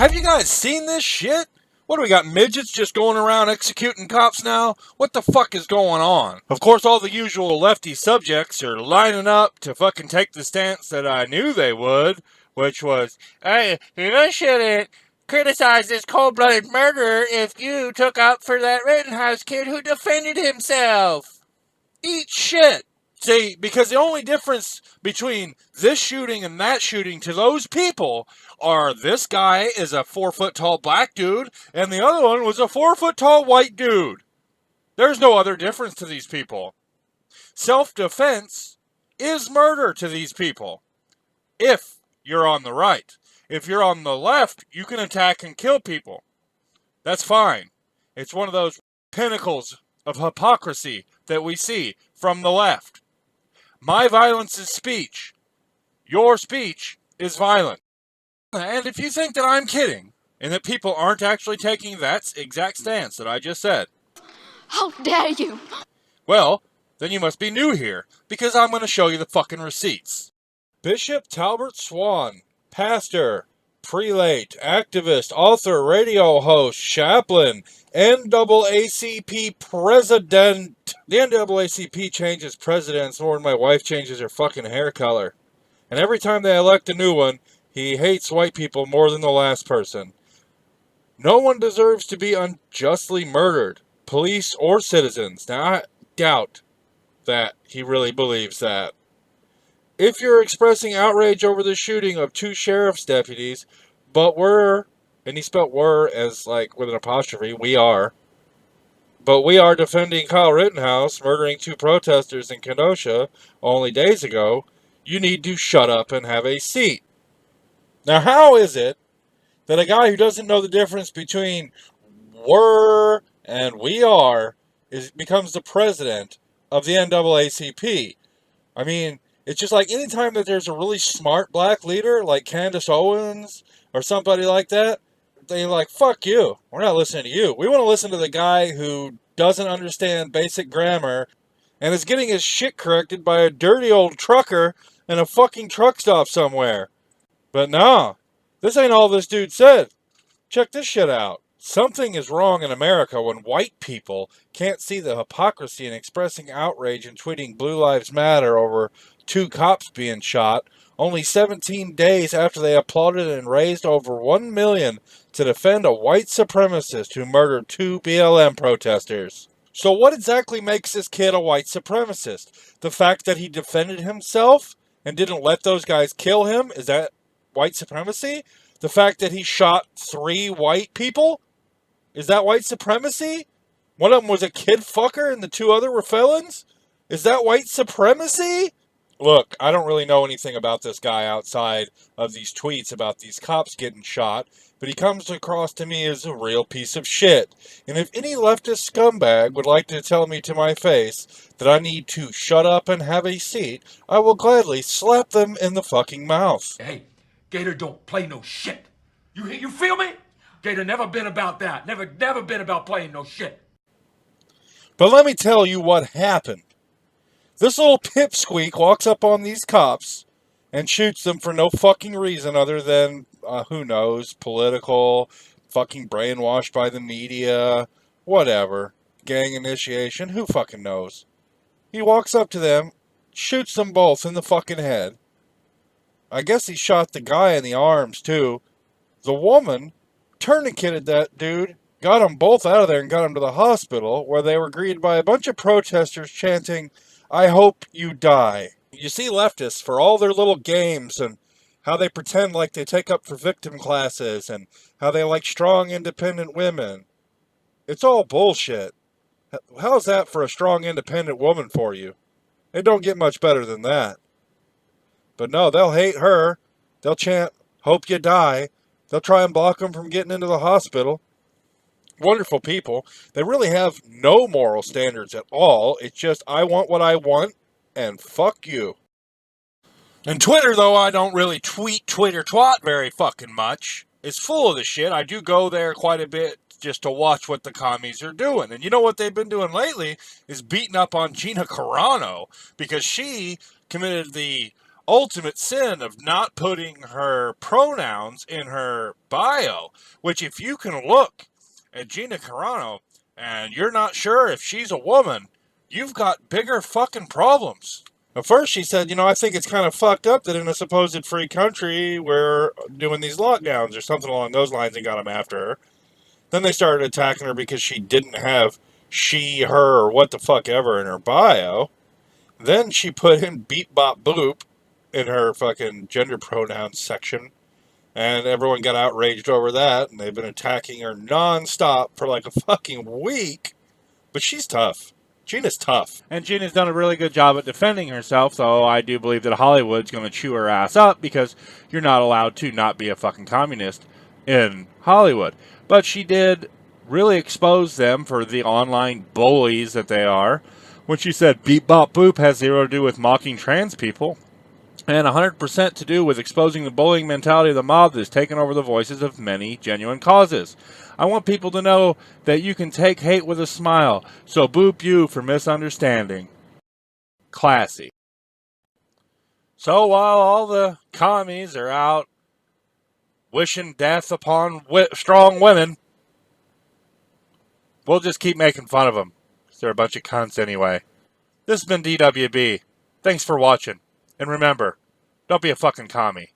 Have you guys seen this shit? What do we got, midgets just going around executing cops now? What the fuck is going on? Of course, all the usual lefty subjects are lining up to fucking take the stance that I knew they would, which was, hey, you shouldn't criticize this cold-blooded murderer if you took up for that Rittenhouse kid who defended himself. Eat shit. See, because the only difference between this shooting and that shooting to those people are this guy is a 4-foot tall black dude and the other one was a 4-foot tall white dude. There's no other difference to these people. Self-defense is murder to these people. If you're on the right. If you're on the left, you can attack and kill people. That's fine. It's one of those pinnacles of hypocrisy that we see from the left. My violence is speech. Your speech is violent. And if you think that I'm kidding, and that people aren't actually taking that exact stance that I just said, how dare you? Well, then you must be new here, because I'm going to show you the fucking receipts. Bishop Talbert Swan, pastor, prelate, activist, author, radio host, chaplain, NAACP president. The NAACP changes presidents more than my wife changes her fucking hair color. And every time they elect a new one, he hates white people more than the last person. No one deserves to be unjustly murdered, police or citizens. Now, I doubt that he really believes that. If you're expressing outrage over the shooting of 2 sheriff's deputies, but we're, and he spelled were as like with an apostrophe, we are, but we are defending Kyle Rittenhouse murdering 2 protesters in Kenosha only days ago, you need to shut up and have a seat. Now, how is it that a guy who doesn't know the difference between were and we are becomes the president of the NAACP? I mean, it's just like anytime that there's a really smart black leader like Candace Owens or somebody like that, they're like, fuck you. We're not listening to you. We want to listen to the guy who doesn't understand basic grammar and is getting his shit corrected by a dirty old trucker in a fucking truck stop somewhere. But nah, this ain't all this dude said. Check this shit out. Something is wrong in America when white people can't see the hypocrisy in expressing outrage and tweeting Blue Lives Matter over 2 cops being shot only 17 days after they applauded and raised over $1 million to defend a white supremacist who murdered 2 BLM protesters. So what exactly makes this kid a white supremacist? The fact that he defended himself and didn't let those guys kill him? Is that white supremacy? The fact that he shot 3 white people? Is that white supremacy? One of them was a kid fucker and the 2 other were felons? Is that white supremacy? Look, I don't really know anything about this guy outside of these tweets about these cops getting shot, but he comes across to me as a real piece of shit. And if any leftist scumbag would like to tell me to my face that I need to shut up and have a seat, I will gladly slap them in the fucking mouth. Hey, Gator don't play no shit. You feel me? Gator never been about that. Never been about playing no shit. But let me tell you what happened. This little pipsqueak walks up on these cops and shoots them for no fucking reason other than, who knows, political, fucking brainwashed by the media, whatever, gang initiation, who fucking knows. He walks up to them, shoots them both in the fucking head. I guess he shot the guy in the arms, too. The woman tourniqueted that dude, got them both out of there and got them to the hospital, where they were greeted by a bunch of protesters chanting, "I hope you die." You see leftists, for all their little games and how they pretend like they take up for victim classes and how they like strong, independent women. It's all bullshit. How's that for a strong, independent woman for you? It don't get much better than that. But no, they'll hate her. They'll chant, "Hope you die." They'll try and block them from getting into the hospital. Wonderful people. They really have no moral standards at all. It's just, I want what I want, and fuck you. And Twitter, though I don't really tweet Twitter twat very fucking much, is full of the shit. I do go there quite a bit just to watch what the commies are doing. And you know what they've been doing lately is beating up on Gina Carano because she committed the ultimate sin of not putting her pronouns in her bio, which if you can look at Gina Carano and you're not sure if she's a woman, you've got bigger fucking problems. At first she said, I think it's kind of fucked up that in a supposed free country we're doing these lockdowns or something along those lines, and got them after her. Then they started attacking her because she didn't have she, her, or what the fuck ever in her bio. Then she put in beep bop boop in her fucking gender pronouns section, and everyone got outraged over that, and they've been attacking her nonstop for like a fucking week. But she's tough. Gina's tough. And Gina's done a really good job at defending herself, so I do believe that Hollywood's going to chew her ass up, because you're not allowed to not be a fucking communist in Hollywood. But she did really expose them for the online bullies that they are, when she said beep bop boop has zero to do with mocking trans people, and 100% to do with exposing the bullying mentality of the mob that has taken over the voices of many genuine causes. I want people to know that you can take hate with a smile, so boop you for misunderstanding. Classy. So while all the commies are out wishing death upon strong women, we'll just keep making fun of them. They're a bunch of cunts anyway. This has been DWB. Thanks for watching. And remember, don't be a fucking commie.